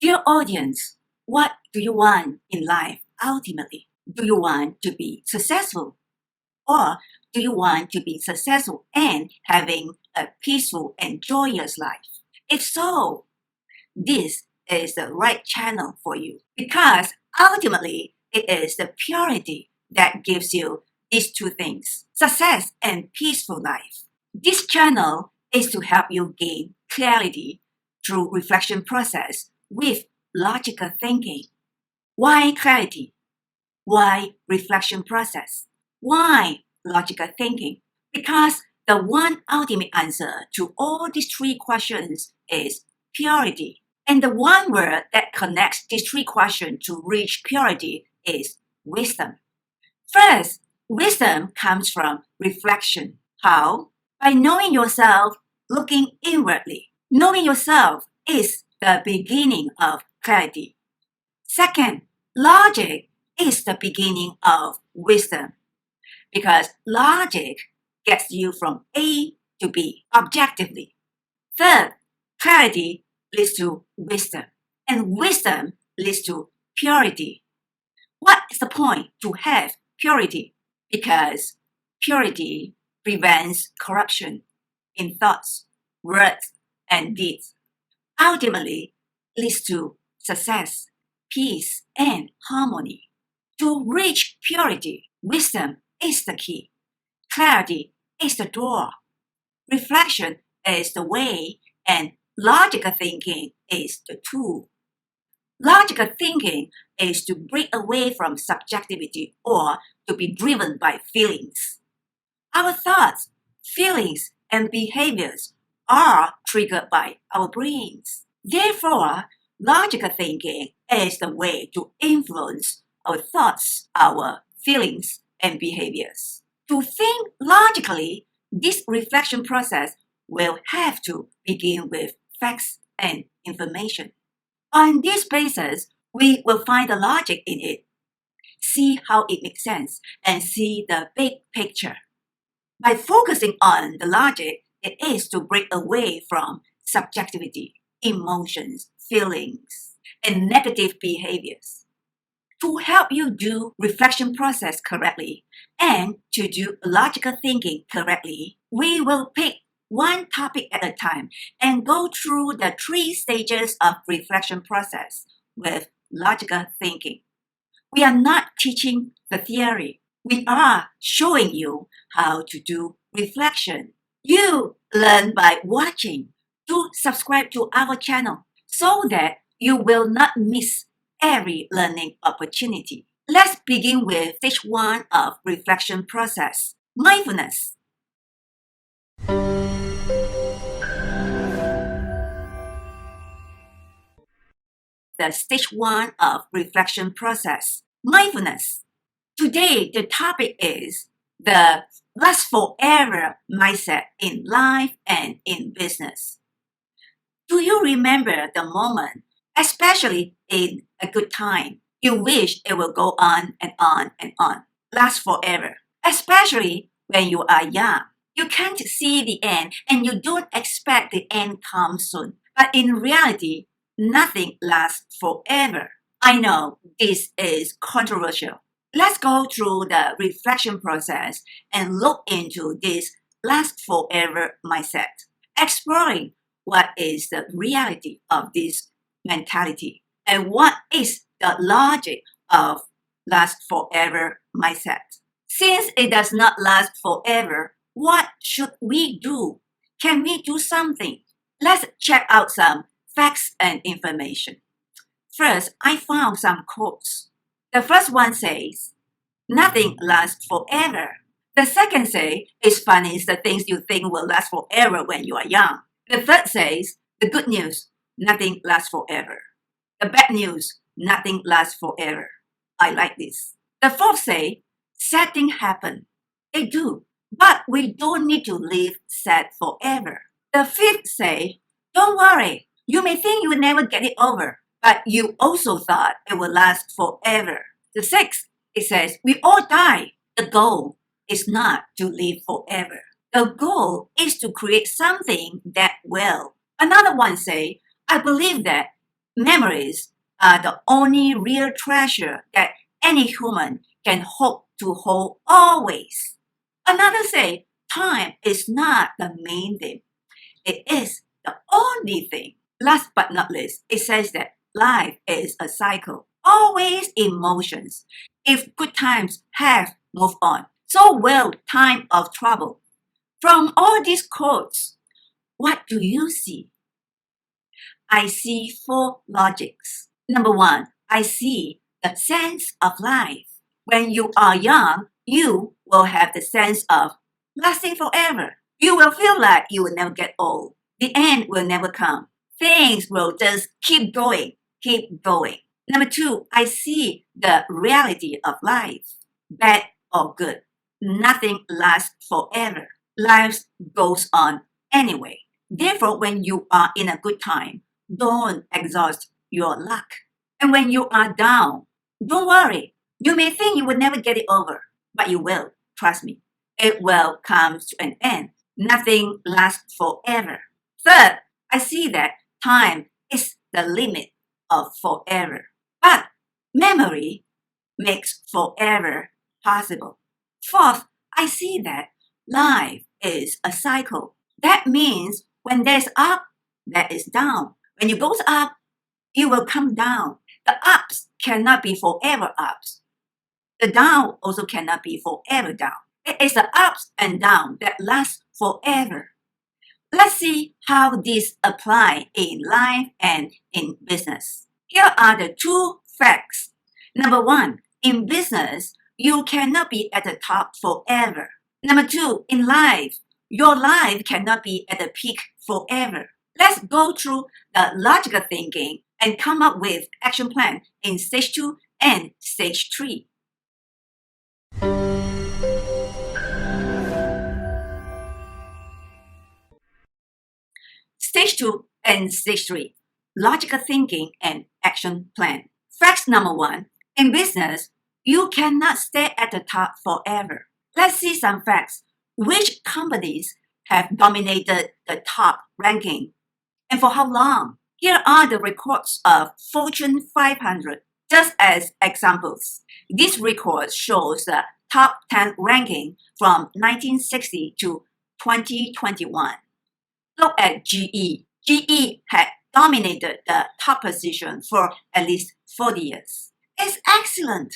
Dear audience, what do you want in life ultimately? Do you want to be successful? Or do you want to be successful and having a peaceful and joyous life? If so, this is the right channel for you because ultimately it is the purity that gives you these two things, success and peaceful life. This channel is to help you gain clarity through reflection process with logical thinking. Why clarity? Why reflection process? Why logical thinking? Because the one ultimate answer to all these three questions is purity. And the one word that connects these three questions to reach purity is wisdom. First, wisdom comes from reflection. How? By knowing yourself, looking inwardly. Knowing yourself is the beginning of clarity. Second, logic is the beginning of wisdom because logic gets you from A to B objectively. Third, clarity leads to wisdom, and wisdom leads to purity. What is the point to have purity? Because purity prevents corruption in thoughts, words, and deeds. Ultimately, leads to success, peace, and harmony. To reach purity, wisdom is the key. Clarity is the door. Reflection is the way, and logical thinking is the tool. Logical thinking is to break away from subjectivity or to be driven by feelings. Our thoughts, feelings, and behaviors are triggered by our brains. Therefore, logical thinking is the way to influence our thoughts, our feelings, and behaviors. To think logically, this reflection process will have to begin with facts and information. On this basis, we will find the logic in it, see how it makes sense, and see the big picture. By focusing on the logic, it is to break away from subjectivity, emotions, feelings, and negative behaviors. To help you do reflection process correctly and to do logical thinking correctly, we will pick one topic at a time and go through the 3 stages of reflection process with logical thinking. We are not teaching the theory. We are showing you how to do reflection. You learn by watching. Do subscribe to our channel so that you will not miss every learning opportunity. Let's begin with stage 1 of reflection process, mindfulness. The stage 1 of reflection process, mindfulness. Today, the topic is the last forever mindset in life and in business. Do you remember the moment, especially in a good time, you wish it will go on and on and on, last forever, especially when you are young? You can't see the end and you don't expect the end comes soon. But in reality, nothing lasts forever. I know this is controversial. Let's go through the reflection process and look into this last forever mindset, exploring what is the reality of this mentality and what is the logic of last forever mindset. Since it does not last forever, what should we do? Can we do something? Let's check out some facts and information. First, I found some quotes. The first one says, nothing lasts forever. The second says, it's funny the things you think will last forever when you are young. The third says, the good news, nothing lasts forever. The bad news, nothing lasts forever. I like this. The fourth says, sad things happen. They do, but we don't need to live sad forever. The fifth says, don't worry. You may think you will never get it over, but you also thought it will last forever. The sixth, it says, we all die. The goal is not to live forever. The goal is to create something that will. Another one say, I believe that Memories are the only real treasure that any human can hope to hold always. Another say, time is not the main thing. It is the only thing. Last but not least, it says that life is a cycle, always in motions. If good times have moved on, so will time of trouble. From all these quotes, what do you see? I see four logics. Number one, I see the sense of life. When you are young, you will have the sense of lasting forever. You will feel like you will never get old. The end will never come. Things will just keep going, keep going. Number two, I see the reality of life. Bad or good, nothing lasts forever. Life goes on anyway. Therefore, when you are in a good time, don't exhaust your luck. And when you are down, don't worry. You may think you will never get it over, but you will. Trust me. It will come to an end. Nothing lasts forever. Third, I see that time is the limit of forever. But memory makes forever possible. Fourth, I see that life is a cycle. That means when there's up, there is down. When you goes up, it will come down. The ups cannot be forever ups. The down also cannot be forever down. It is the ups and down that last forever. Let's see how this apply in life and in business. Here are the two facts. Number one, in business, you cannot be at the top forever. Number two, in life, your life cannot be at the peak forever. Let's go through the logical thinking and come up with action plan in stage 2 and stage 3. Stage 2 and stage 3, logical thinking and action plan. Fact number 1, in business, you cannot stay at the top forever. Let's see some facts. Which companies have dominated the top ranking and for how long? Here are the records of Fortune 500, just as examples. This record shows the top 10 ranking from 1960 to 2021. Look at GE. GE had dominated the top position for at least 40 years. It's excellent,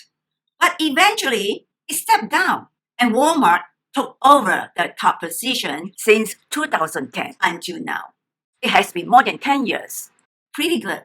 but eventually it stepped down, and Walmart took over the top position since 2010 until now. It has been more than 10 years. Pretty good.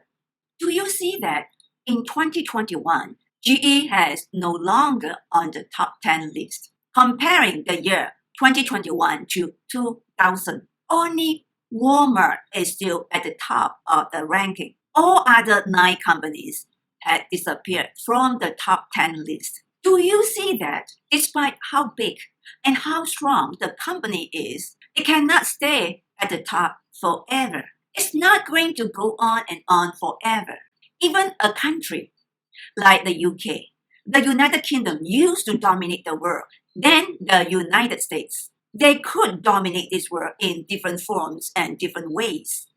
Do you see that in 2021, GE has no longer on the top 10 list? Comparing the year 2021 to 2000, only Walmart is still at the top of the ranking. All other 9 companies had disappeared from the top 10 list. Do you see that despite how big and how strong the company is, it cannot stay at the top forever? It's not going to go on and on forever. Even a country like the UK, the United Kingdom used to dominate the world, then the United States. They could dominate this world in different forms and different ways.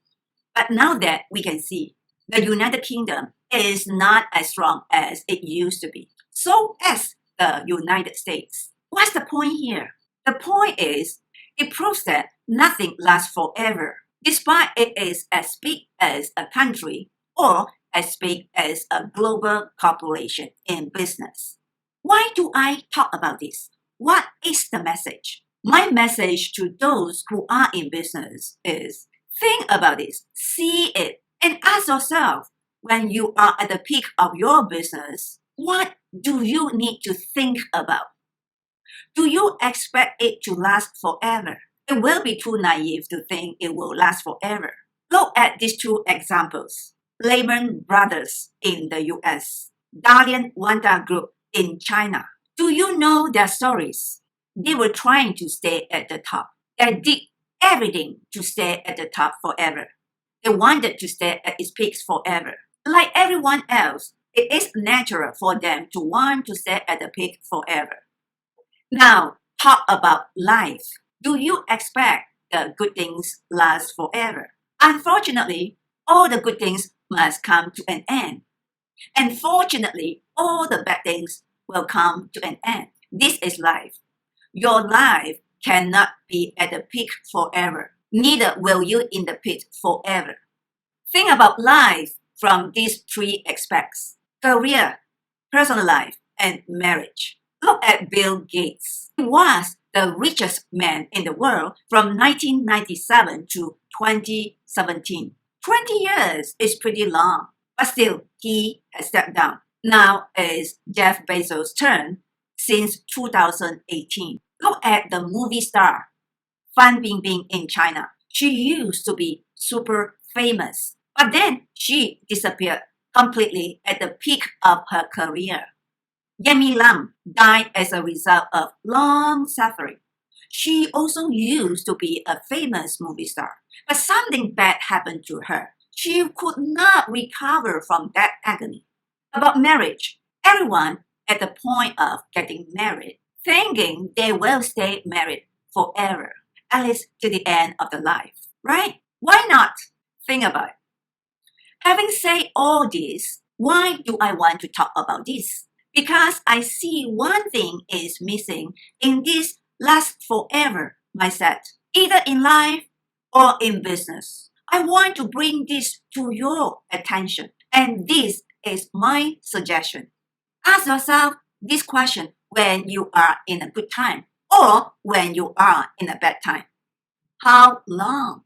But now that we can see, the United Kingdom is not as strong as it used to be. So as the United States. What's the point here? The point is, it proves that nothing lasts forever, despite it is as big as a country or as big as a global corporation in business. Why do I talk about this? What is the message? My message to those who are in business is, think about this, see it, and ask yourself, when you are at the peak of your business, what do you need to think about? Do you expect it to last forever? It will be too naive to think it will last forever. Look at these 2 examples. Lehman Brothers in the US, Dalian Wanda Group in China. Do you know their stories? They were trying to stay at the top. They did everything to stay at the top forever. They wanted to stay at its peaks forever. Like everyone else, it is natural for them to want to stay at the peak forever. Now, talk about life. Do you expect the good things last forever? Unfortunately, all the good things must come to an end. And fortunately, all the bad things will come to an end. This is life. Your life cannot be at the peak forever. Neither will you in the pit forever. Think about life from these three aspects: career, personal life, and marriage. Look at Bill Gates. He was the richest man in the world from 1997 to 2017. 20 years is pretty long, but still, he has stepped down. Now is Jeff Bezos' turn since 2018. Look at the movie star Fan Bingbing in China. She used to be super famous, but then she disappeared completely at the peak of her career. Yemi Lam died as a result of long suffering. She also used to be a famous movie star, but something bad happened to her. She could not recover from that agony. About marriage, everyone at the point of getting married, thinking they will stay married forever, at least to the end of the life, right? Why not? Think about it. Having said all this, why do I want to talk about this? Because I see one thing is missing in this last forever mindset, either in life or in business. I want to bring this to your attention, and this is my suggestion. Ask yourself this question when you are in a good time or when you are in a bad time. How long?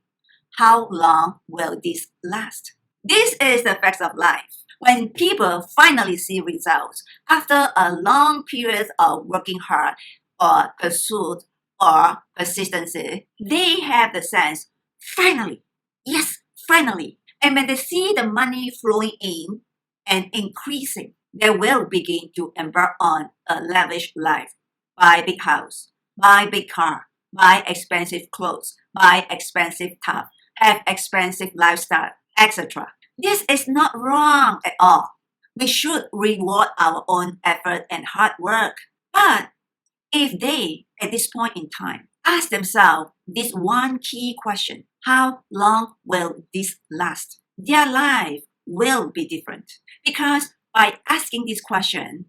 How long will this last? This is the facts of life. When people finally see results after a long period of working hard or pursuit or persistency, they have the sense, finally, yes, finally. And when they see the money flowing in and increasing, they will begin to embark on a lavish life. Buy big house, buy big car, buy expensive clothes, buy expensive stuff, have expensive lifestyle, etc. This is not wrong at all. We should reward our own effort and hard work. But if they, at this point in time, ask themselves this one key question, how long will this last? Their life will be different. Because by asking this question,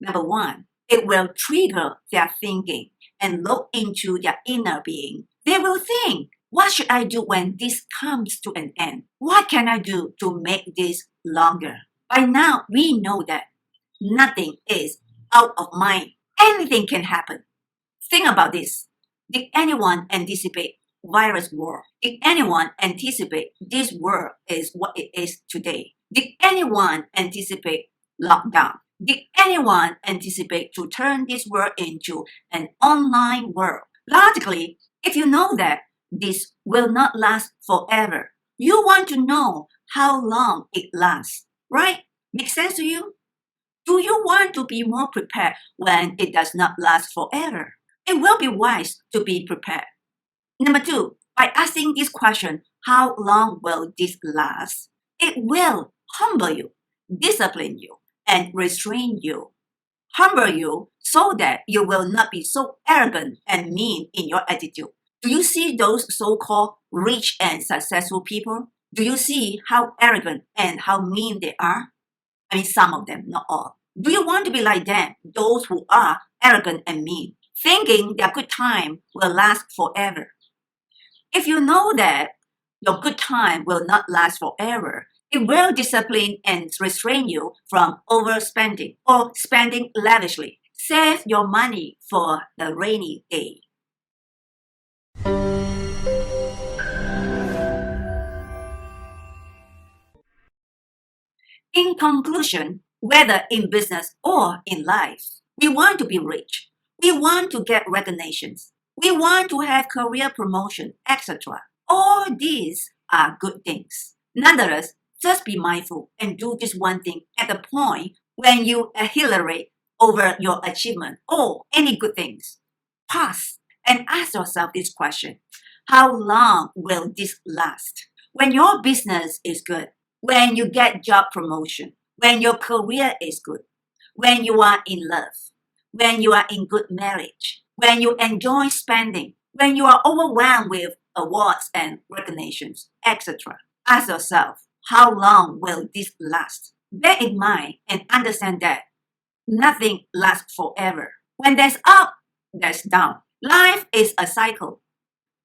number one, it will trigger their thinking and look into their inner being. They will think, what should I do when this comes to an end? What can I do to make this longer? By now, we know that nothing is out of mind. Anything can happen. Think about this. Did anyone anticipate virus war? Did anyone anticipate this world is what it is today? Did anyone anticipate lockdown? Did anyone anticipate to turn this world into an online world? Logically, if you know that this will not last forever, you want to know how long it lasts, right? Make sense to you? Do you want to be more prepared when it does not last forever? It will be wise to be prepared. Number two, by asking this question, how long will this last? It will humble you, discipline you, and restrain you. Humble you so that you will not be so arrogant and mean in your attitude. Do you see those so-called rich and successful people? Do you see how arrogant and how mean they are? I mean, some of them, not all. Do you want to be like them, those who are arrogant and mean, thinking their good time will last forever? If you know that your good time will not last forever, it will discipline and restrain you from overspending or spending lavishly. Save your money for the rainy day. In conclusion, whether in business or in life, we want to be rich. We want to get recognitions. We want to have career promotion, etc. All these are good things. Nonetheless, just be mindful and do this one thing at the point when you exhilarate over your achievement or any good things. Pause and ask yourself this question. How long will this last? When your business is good, when you get job promotion, when your career is good, when you are in love, when you are in good marriage, when you enjoy spending, when you are overwhelmed with awards and recognitions, etc. Ask yourself, how long will this last? Bear in mind and understand that nothing lasts forever. When there's up, there's down. Life is a cycle.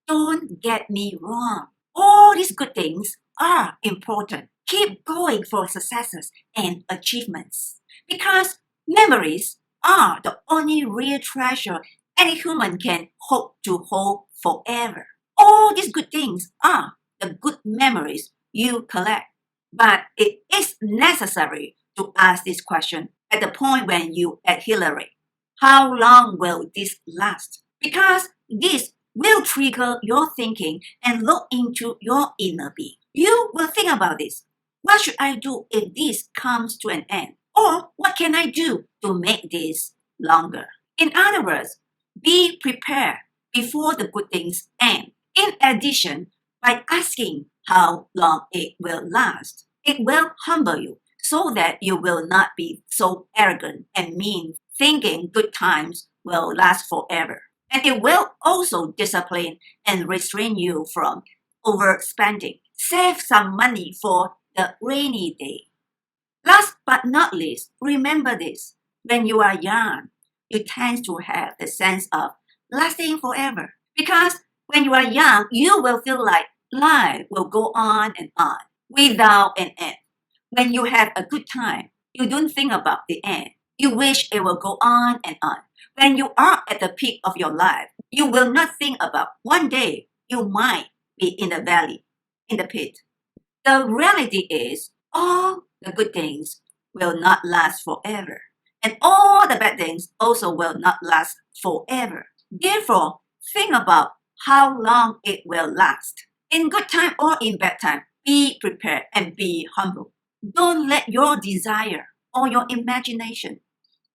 Don't get me wrong. All these good things are important. Keep going for successes and achievements because memories are the only real treasure any human can hope to hold forever. All these good things are the good memories you collect. But it is necessary to ask this question at the point when you accelerate. How long will this last? Because this will trigger your thinking and look into your inner being. You will think about this. What should I do if this comes to an end? Or what can I do to make this longer? In other words, be prepared before the good things end. In addition, by asking how long it will last, it will humble you so that you will not be so arrogant and mean, thinking good times will last forever. And it will also discipline and restrain you from overspending. Save some money for the rainy day. Last but not least, remember this. When you are young, you tend to have the sense of lasting forever. Because when you are young, you will feel like life will go on and on without an end. When you have a good time, you don't think about the end. You wish it will go on and on. When you are at the peak of your life, you will not think about one day you might be in the valley, in the pit. The reality is all the good things will not last forever. And all the bad things also will not last forever. Therefore, think about how long it will last. In good time or in bad time, be prepared and be humble. Don't let your desire or your imagination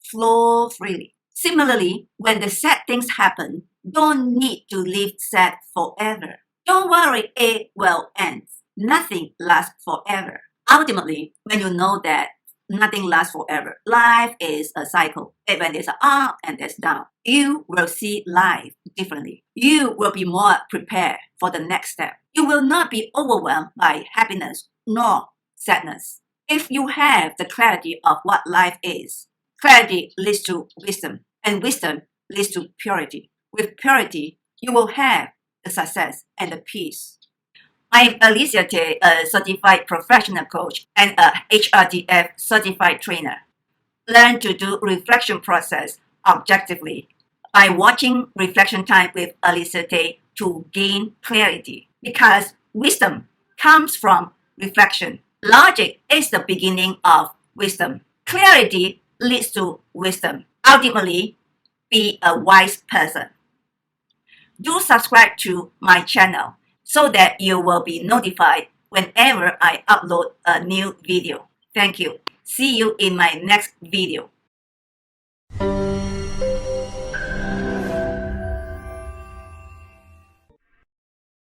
flow freely. Similarly, when the sad things happen, don't need to live sad forever. Don't worry, it will end. Nothing lasts forever. Ultimately, when you know that nothing lasts forever, life is a cycle. And when there's an up and there's down, you will see life differently. You will be more prepared for the next step. You will not be overwhelmed by happiness nor sadness. If you have the clarity of what life is, clarity leads to wisdom, and wisdom leads to purity. With purity, you will have the success and the peace. I'm Alicia Tay, a certified professional coach and a HRDF certified trainer. Learn to do reflection process objectively by watching Reflection Time with Alicia Tay to gain clarity. Because wisdom comes from reflection. Logic is the beginning of wisdom. Clarity leads to wisdom. Ultimately, be a wise person. Do subscribe to my channel so that you will be notified whenever I upload a new video. Thank you. See you in my next video.